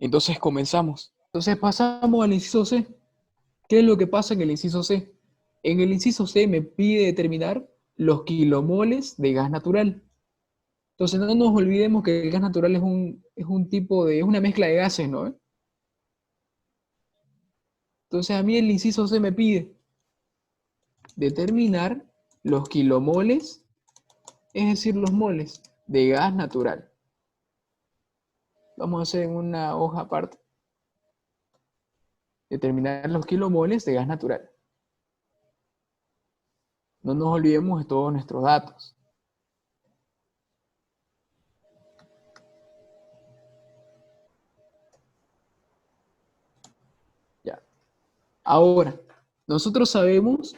Entonces comenzamos. Entonces pasamos al inciso C. ¿Qué es lo que pasa en el inciso C? En el inciso C me pide determinar los kilomoles de gas natural. Entonces no nos olvidemos que el gas natural es un tipo de, es una mezcla de gases, ¿no? Entonces a mí el inciso C me pide determinar los kilomoles, es decir, los moles de gas natural. Vamos a hacer en una hoja aparte. Determinar los kilomoles de gas natural. No nos olvidemos de todos nuestros datos. Ya. Ahora, nosotros sabemos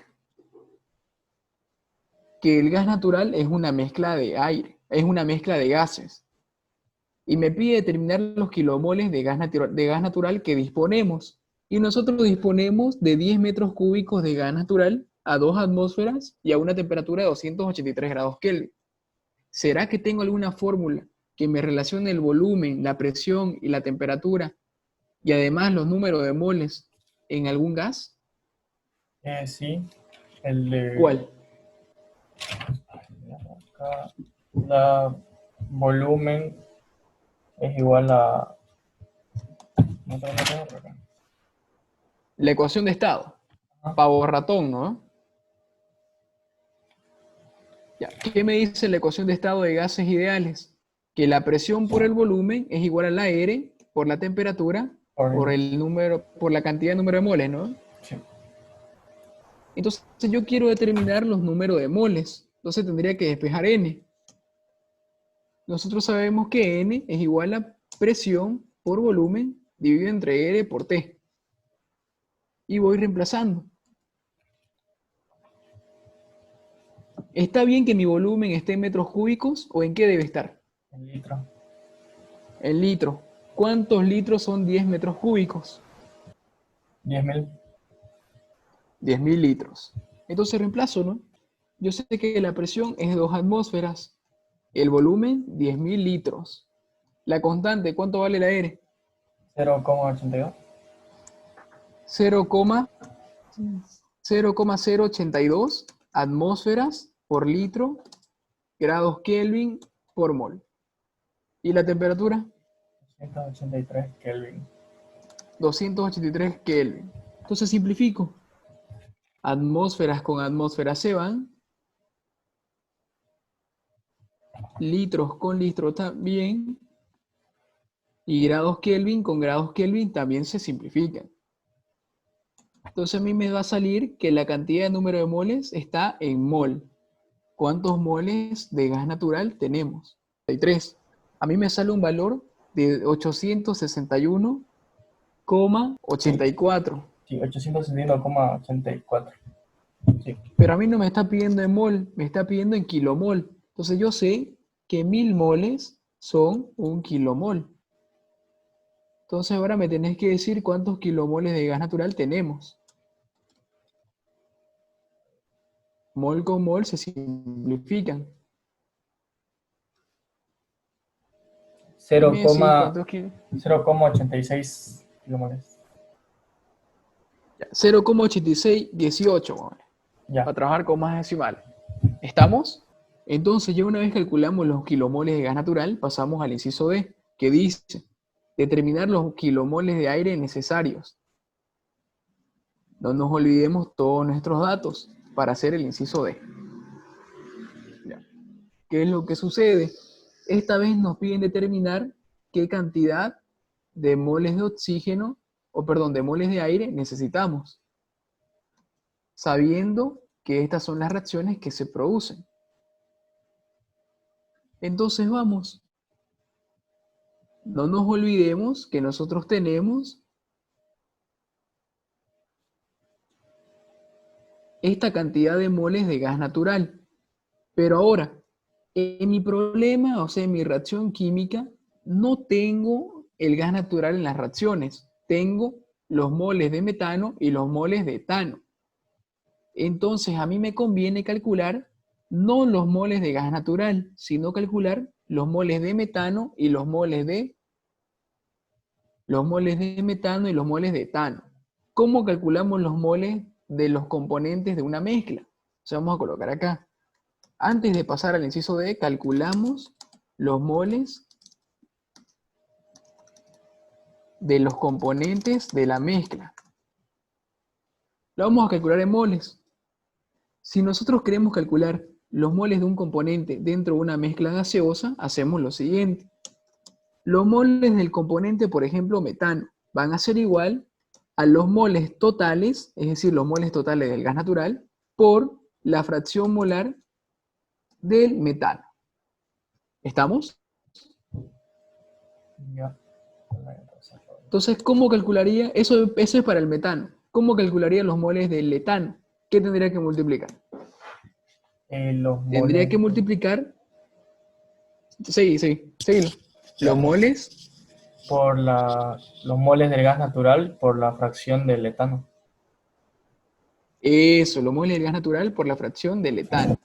que el gas natural es una mezcla de aire, es una mezcla de gases. Y me pide determinar los kilomoles de gas natural que disponemos. Y nosotros disponemos de 10 metros cúbicos de gas natural a 2 atmósferas y a una temperatura de 283 grados Kelvin. ¿Será que tengo alguna fórmula que me relacione el volumen, la presión y la temperatura y además los números de moles en algún gas? Sí, el de ¿Cuál? acá, la volumen es igual a... No tengo por acá. La ecuación de estado. Ajá. Pavo ratón, ¿no? Ya. ¿Qué me dice la ecuación de estado de gases ideales? Que la presión por el volumen es igual a la R por la temperatura Por por el- el número, por la cantidad de número de moles, ¿no? sí. Entonces yo quiero determinar los números de moles. Entonces tendría que despejar N. Nosotros sabemos que N es igual a presión por volumen dividido entre R por T. Y voy reemplazando. ¿Está bien que mi volumen esté en metros cúbicos o en qué debe estar? En litro. En litros. ¿Cuántos litros son 10 metros cúbicos? 10.000. 10.000 litros. Entonces reemplazo, ¿no? Yo sé que la presión es 2 atmósferas. El volumen, 10.000 litros. La constante, ¿cuánto vale la R? 0,82. 0,082 atmósferas por litro, grados Kelvin por mol. ¿Y la temperatura? 183 Kelvin. 283 Kelvin. Entonces simplifico. Atmósferas con atmósferas se van. Litros con litros también. Y grados Kelvin con grados Kelvin también se simplifican. Entonces a mí me va a salir que la cantidad de número de moles está en mol. ¿Cuántos moles de gas natural tenemos? 33. A mí me sale un valor de 861,84. Sí, 861,84. Sí. Pero a mí no me está pidiendo en mol, me está pidiendo en kilomol. Entonces yo sé que 1000 moles son un kilomol. Entonces ahora me tenés que decir cuántos kilomoles de gas natural tenemos. Mol con mol se simplifican. Dime si cuántos kilos. 0,86 kilómetros. 0,8618 Ya. para trabajar con más decimales. ¿Estamos? Entonces, ya una vez calculamos los kilomoles de gas natural, pasamos al inciso D, que dice determinar los kilomoles de aire necesarios. No nos olvidemos todos nuestros datos para hacer el inciso D. ¿Qué es lo que sucede? Esta vez nos piden determinar qué cantidad de moles de oxígeno, o perdón, de moles de aire necesitamos, sabiendo que estas son las reacciones que se producen. Entonces vamos, no nos olvidemos que nosotros tenemos esta cantidad de moles de gas natural. Pero ahora, en mi problema, o sea, en mi reacción química, no tengo el gas natural en las reacciones. Tengo los moles de metano y los moles de etano. Entonces, a mí me conviene calcular no los moles de gas natural, sino calcular los moles de metano y los moles de los moles de metano y los moles de etano. ¿Cómo calculamos los moles de los componentes de una mezcla? O sea, vamos a colocar acá. Antes de pasar al inciso D, calculamos los moles de los componentes de la mezcla. Lo vamos a calcular en moles. Si nosotros queremos calcular los moles de un componente dentro de una mezcla gaseosa, hacemos lo siguiente. Los moles del componente, por ejemplo, metano, van a ser igual a los moles totales, es decir, los moles totales del gas natural, por la fracción molar del metano. ¿Estamos? Ya. Entonces, ¿cómo calcularía? Eso es para el metano. ¿Cómo calcularía los moles del etano? ¿Qué tendría que multiplicar? Los Tendría moles, que multiplicar. Sí, seguilo. Los digamos, moles. por los moles del gas natural por la fracción del etano. Eso, los moles del gas natural por la fracción del etano.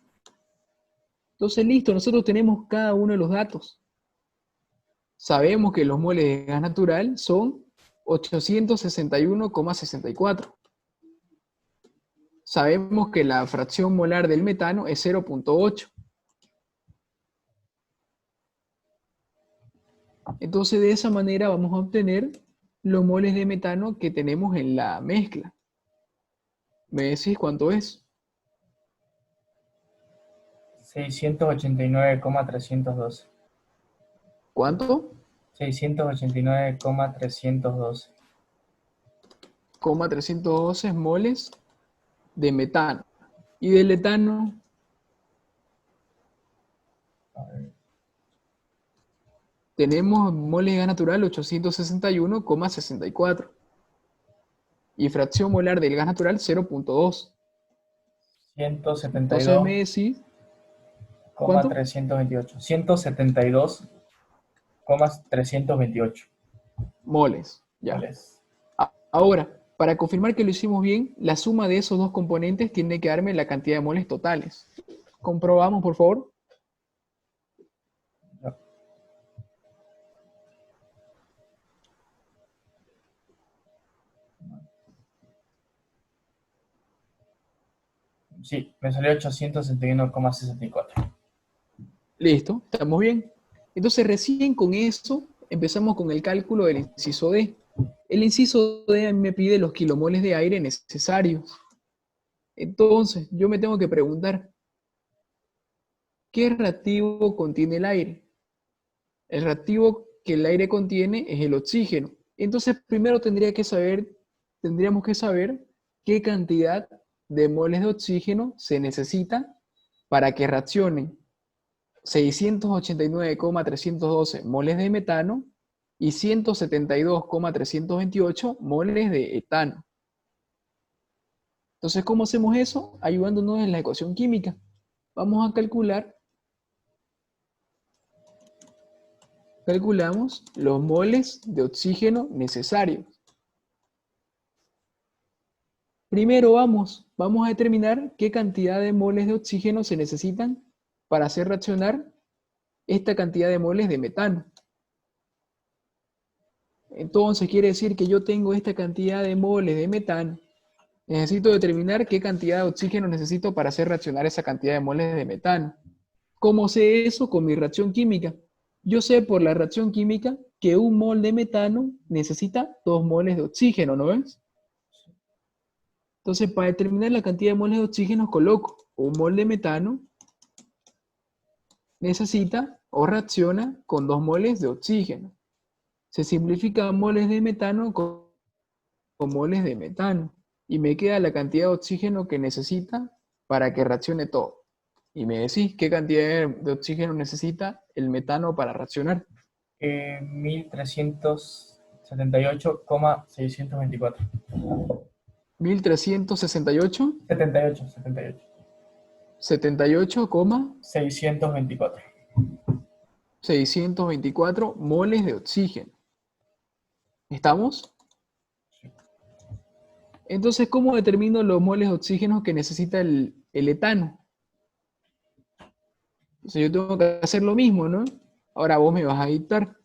Entonces, listo, nosotros tenemos cada uno de los datos. Sabemos que los moles de gas natural son 861,64. Sabemos que la fracción molar del metano es 0,8. Entonces, de esa manera vamos a obtener los moles de metano que tenemos en la mezcla. ¿Me decís cuánto es? 689,312. ¿Cuánto? 689,312. 312 moles de metano. Y del etano, A ver, tenemos moles de gas natural 861,64. Y fracción molar del gas natural 0,2. Entonces me decís, ¿cuánto? 172,328. 172,328. Moles, ya. Moles. Ahora, para confirmar que lo hicimos bien, la suma de esos dos componentes tiene que darme la cantidad de moles totales. Comprobamos, por favor. Ya. Sí, me salió 861,64. Listo, estamos bien. Entonces recién con eso empezamos con el cálculo del inciso D. El inciso D a mí me pide los kilomoles de aire necesarios. Entonces yo me tengo que preguntar, ¿qué reactivo contiene el aire? El reactivo que el aire contiene es el oxígeno. Entonces primero tendríamos que saber qué cantidad de moles de oxígeno se necesita para que reaccionen 689,312 moles de metano y 172,328 moles de etano. Entonces, ¿cómo hacemos eso? Ayudándonos en la ecuación química. Vamos a calculamos los moles de oxígeno necesarios. Primero vamos a determinar qué cantidad de moles de oxígeno se necesitan para hacer reaccionar esta cantidad de moles de metano. Entonces quiere decir que yo tengo esta cantidad de moles de metano. Necesito determinar qué cantidad de oxígeno necesito para hacer reaccionar esa cantidad de moles de metano. ¿Cómo sé eso? Con mi reacción química. Yo sé por la reacción química que un mol de metano necesita 2 moles de oxígeno, ¿no ves? Entonces, para determinar la cantidad de moles de oxígeno, coloco un mol de metano necesita o reacciona con 2 moles de oxígeno. Se simplifica moles de metano con moles de metano. Y me queda la cantidad de oxígeno que necesita para que reaccione todo. Y me decís qué cantidad de oxígeno necesita el metano para reaccionar. 1378,624. 1368, 78. 78,624 624. moles de oxígeno. ¿Estamos? Entonces, ¿cómo determino los moles de oxígeno que necesita el etano? Entonces yo tengo que hacer lo mismo, ¿no? Ahora vos me vas a dictar.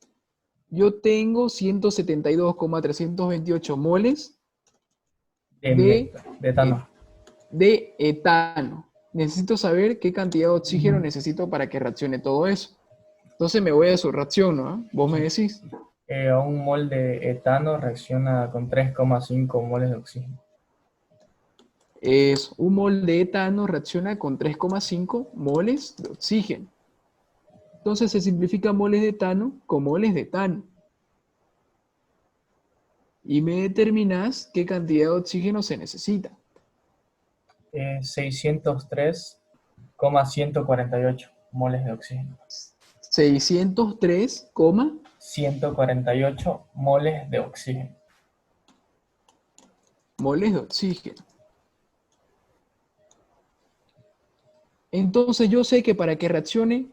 Yo tengo 172,328 moles De eh, etano. de etano. Necesito saber qué cantidad de oxígeno Ujú. necesito para que reaccione todo eso. Entonces me voy a su reacción, ¿no? Vos me Sí. decís. Un mol de etano reacciona con 3,5 moles de oxígeno. Es un mol de etano reacciona con 3,5 moles de oxígeno. Entonces se simplifica moles de etano con moles de etano. Y me determinás qué cantidad de oxígeno se necesita. 603,148 moles de oxígeno. 603, 148 moles de oxígeno. moles de oxígeno. Entonces yo sé que para que reaccione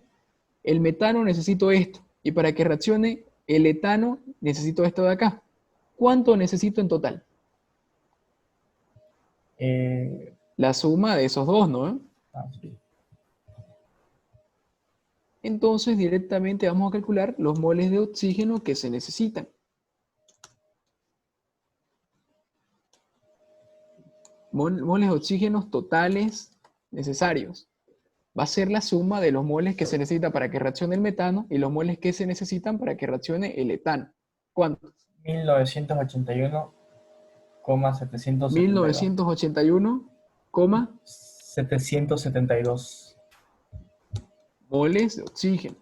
el metano necesito esto. Y para que reaccione el etano necesito esto de acá. ¿Cuánto necesito en total? Eh, La suma de esos dos, ¿no? sí. Entonces directamente vamos a calcular los moles de oxígeno que se necesitan. Moles de oxígenos totales necesarios. Va a ser la suma de los moles que se necesita para que reaccione el metano y los moles que se necesitan para que reaccione el etano. ¿Cuánto? 1981,772. 1981, 772. moles de oxígeno.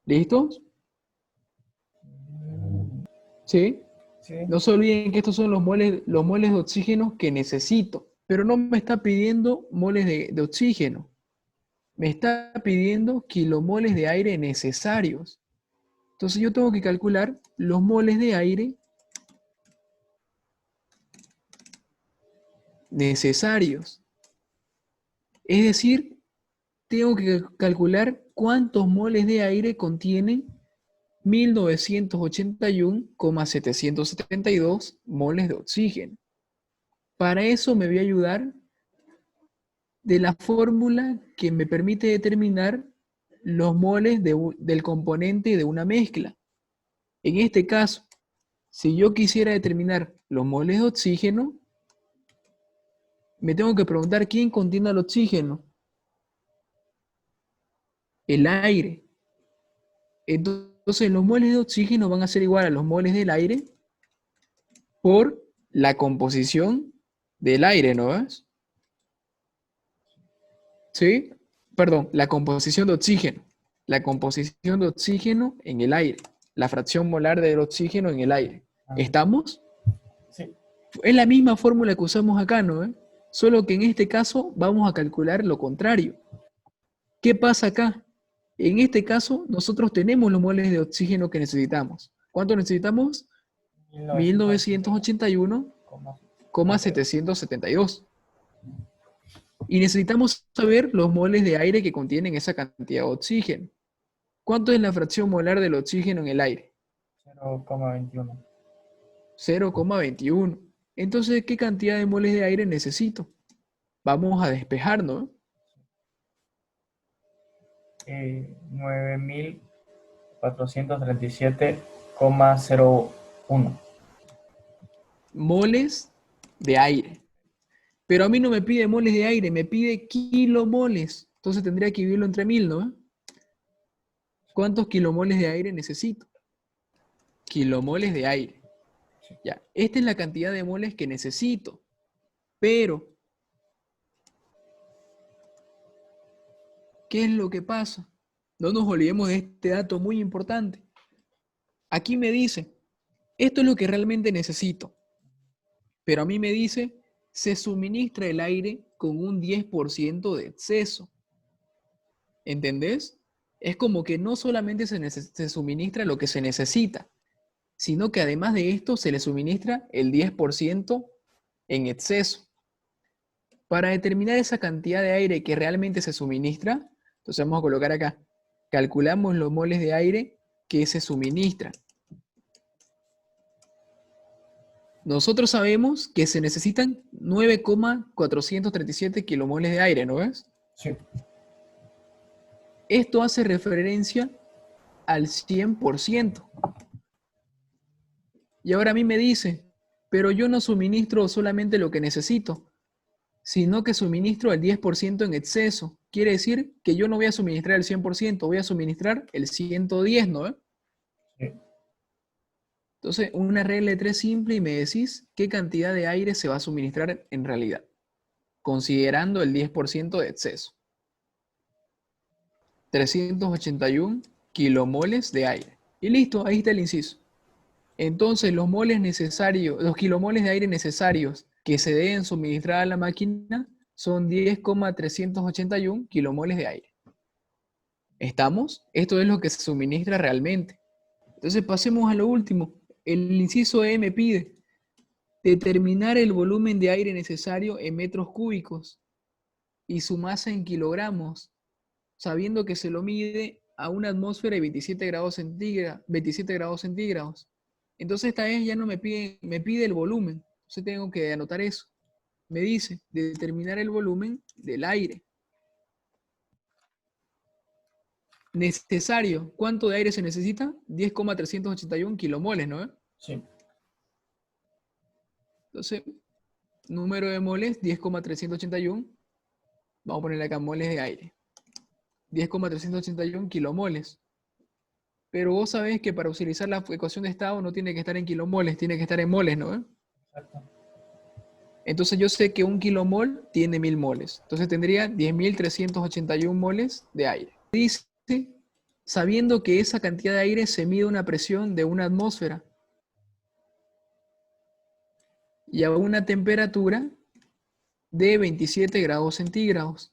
¿Listos? ¿Sí? Sí. No se olviden que estos son los moles de oxígeno que necesito, pero no me está pidiendo moles de oxígeno, me está pidiendo kilomoles de aire necesarios. Entonces yo tengo que calcular los moles de aire necesarios. Es decir, tengo que calcular cuántos moles de aire contienen 1981,772 moles de oxígeno. Para eso me voy a ayudar de la fórmula que me permite determinar los moles del componente de una mezcla. En este caso, si yo quisiera determinar los moles de oxígeno, me tengo que preguntar quién contiene el oxígeno. El aire. Entonces los moles de oxígeno van a ser igual a los moles del aire por la composición del aire, ¿no ves? ¿Sí? Perdón, la composición de oxígeno. La composición de oxígeno en el aire. La fracción molar del oxígeno en el aire. ¿Estamos? Sí. Es la misma fórmula que usamos acá, ¿no? Solo que en este caso vamos a calcular lo contrario. ¿Qué pasa acá? En este caso, nosotros tenemos los moles de oxígeno que necesitamos. ¿Cuánto necesitamos? 1981,772. Y necesitamos saber los moles de aire que contienen esa cantidad de oxígeno. ¿Cuánto es la fracción molar del oxígeno en el aire? 0,21. 0,21. Entonces, ¿qué cantidad de moles de aire necesito? Vamos a despejarnos. 9.437,01 moles de aire. Pero a mí no me pide moles de aire, me pide kilomoles. Entonces tendría que dividirlo entre 1000, ¿no? ¿Cuántos kilomoles de aire necesito? Kilomoles de aire. Ya, esta es la cantidad de moles que necesito. Pero, ¿qué es lo que pasa? No nos olvidemos de este dato muy importante. Aquí me dice, esto es lo que realmente necesito. Pero a mí me dice, se suministra el aire con un 10% de exceso. ¿Entendés? Es como que no solamente se suministra lo que se necesita, sino que además de esto se le suministra el 10% en exceso. Para determinar esa cantidad de aire que realmente se suministra, entonces vamos a colocar acá, calculamos los moles de aire que se suministran. Nosotros sabemos que se necesitan 9,437 kilomoles de aire, ¿no ves? Sí. Esto hace referencia al 100%. Y ahora a mí me dice, pero yo no suministro solamente lo que necesito, sino que suministro el 10% en exceso. Quiere decir que yo no voy a suministrar el 100%, voy a suministrar el 110, ¿no? Sí. Entonces, una regla de tres simple y me decís qué cantidad de aire se va a suministrar en realidad, considerando el 10% de exceso. 381 kilomoles de aire. Y listo, ahí está el inciso. Entonces, los moles necesarios, los kilomoles de aire necesarios que se deben suministrar a la máquina son 10,381 kilomoles de aire. ¿Estamos? Esto es lo que se suministra realmente. Entonces, pasemos a lo último. El inciso E me pide determinar el volumen de aire necesario en metros cúbicos y su masa en kilogramos, sabiendo que se lo mide a una atmósfera de 27 grados centígrados. Entonces esta vez ya no me pide el volumen. Entonces tengo que anotar eso. Me dice determinar el volumen del aire necesario. ¿Cuánto de aire se necesita? 10,381 kilomoles, ¿no? Sí. Entonces, número de moles, 10,381. Vamos a ponerle acá moles de aire. 10,381 kilomoles. Pero vos sabés que para utilizar la ecuación de estado no tiene que estar en kilomoles, tiene que estar en moles, ¿no? Exacto. Entonces yo sé que un kilomol tiene 1000 moles. Entonces tendría 10.381 moles de aire. Dice, sabiendo que esa cantidad de aire se mide a una presión de una atmósfera y a una temperatura de 27 grados centígrados.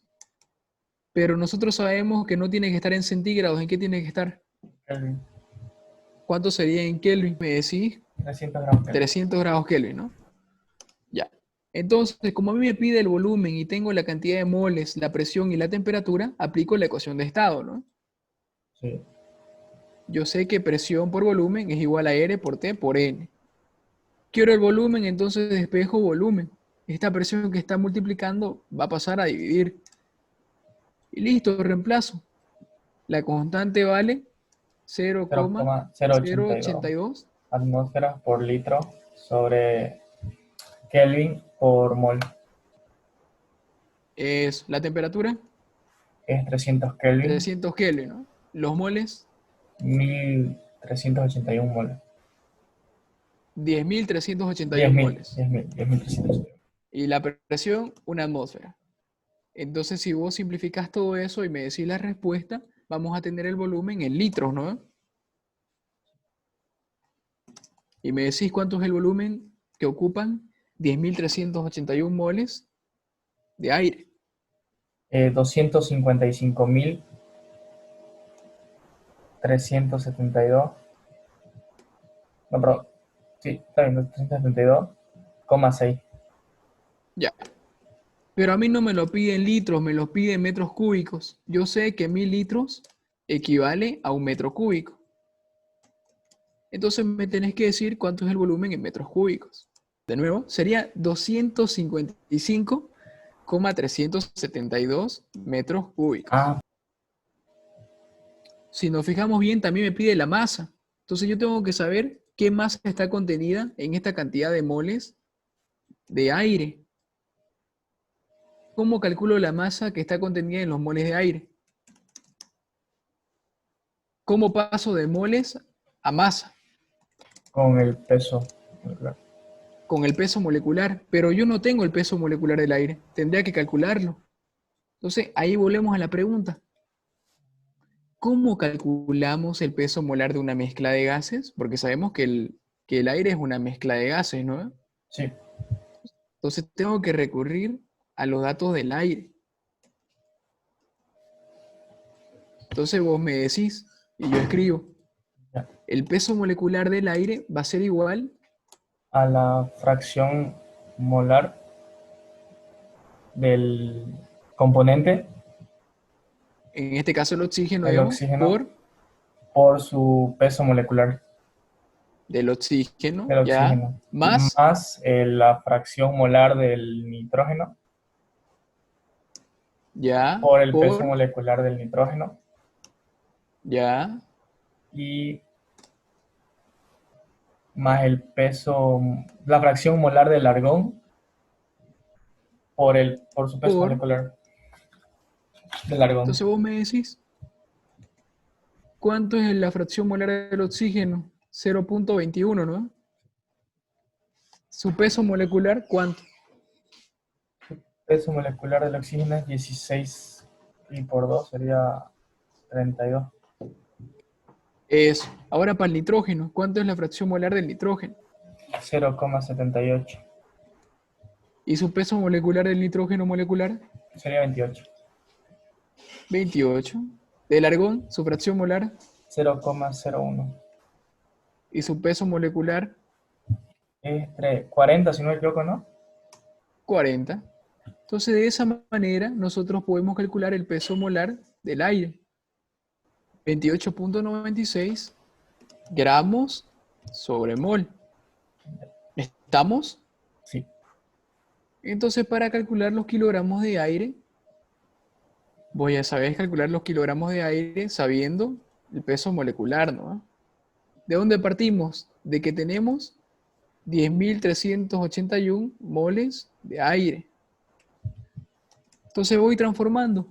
Pero nosotros sabemos que no tiene que estar en centígrados. ¿En qué tiene que estar? Kelvin. ¿Cuánto sería en Kelvin? Me decís 300 grados Kelvin. 300 grados Kelvin, ¿no? Ya. Entonces, como a mí me pide el volumen y tengo la cantidad de moles, la presión y la temperatura, aplico la ecuación de estado, ¿no? Sí. Yo sé que presión por volumen es igual a R por T por N. Quiero el volumen, entonces despejo volumen. Esta presión que está multiplicando va a pasar a dividir. Y listo, reemplazo. La constante vale 0,082 0,082. atmósferas por litro sobre Kelvin por mol. Es la temperatura, Es 300 Kelvin, 300 Kelvin, ¿no? Los moles, 1381 moles. 10.381 10.000, moles. 10.000, 10.381. Y la presión, una atmósfera. Entonces, si vos simplificas todo eso y me decís la respuesta, vamos a tener el volumen en litros, ¿no? Y me decís cuánto es el volumen que ocupan 10.381 moles de aire. 255.372. No, pero sí, está bien, 272,6. Ya. Pero a mí no me lo pide en litros, me lo pide en metros cúbicos. Yo sé que 1000 litros equivale a un metro cúbico. Entonces me tenés que decir cuánto es el volumen en metros cúbicos. De nuevo, sería 255,372 metros cúbicos. Ah, Si nos fijamos bien, también me pide la masa. Entonces yo tengo que saber qué masa está contenida en esta cantidad de moles de aire. ¿Cómo calculo la masa que está contenida en los moles de aire? ¿Cómo paso de moles a masa? con el peso. Con el peso molecular. Pero yo no tengo el peso molecular del aire. Tendría que calcularlo. Entonces ahí volvemos a la pregunta. ¿Cómo calculamos el peso molar de una mezcla de gases? Porque sabemos que el aire es una mezcla de gases, ¿no? Sí, Entonces tengo que recurrir a los datos del aire. Entonces vos me decís y yo escribo, ya. el peso molecular del aire va a ser igual, A la fracción molar del componente, en este caso el oxígeno, el digamos, oxígeno, por su peso molecular del oxígeno, del ya, oxígeno, más, más la fracción molar del nitrógeno ya, por el peso por, molecular del nitrógeno ya, y más el peso, la fracción molar del argón por su peso Por, molecular del argón. entonces vos me decís, ¿cuánto es la fracción molar del oxígeno? 0,21, ¿no? Su peso molecular, ¿cuánto? Peso molecular del oxígeno es 16 y por 2 sería 32. Eso. Ahora para el nitrógeno, ¿cuánto es la fracción molar del nitrógeno? 0,78. ¿Y su peso molecular del nitrógeno molecular? Sería 28. 28. Del argón, su fracción molar 0,01. y su peso molecular, Es 40, si no me equivoco, ¿no? 40. Entonces, de esa manera, nosotros podemos calcular el peso molar del aire. 28,96 gramos sobre mol. ¿Estamos? Sí. Entonces, para calcular los kilogramos de aire, voy a saber calcular los kilogramos de aire sabiendo el peso molecular, ¿no? ¿De dónde partimos? De que tenemos 10.381 moles de aire. Entonces voy transformando.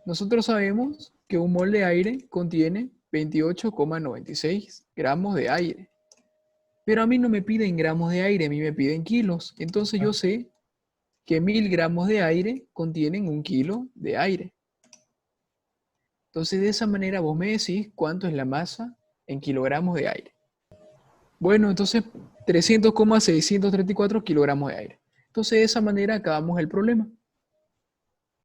Nosotros sabemos que un mol de aire contiene 28,96 gramos de aire. Pero a mí no me piden gramos de aire, a mí me piden kilos. Entonces yo sé que 1.000 gramos de aire contienen 1 kilo de aire. Entonces de esa manera vos me decís cuánto es la masa en kilogramos de aire. Bueno, entonces 300,634 kilogramos de aire. Entonces de esa manera acabamos el problema.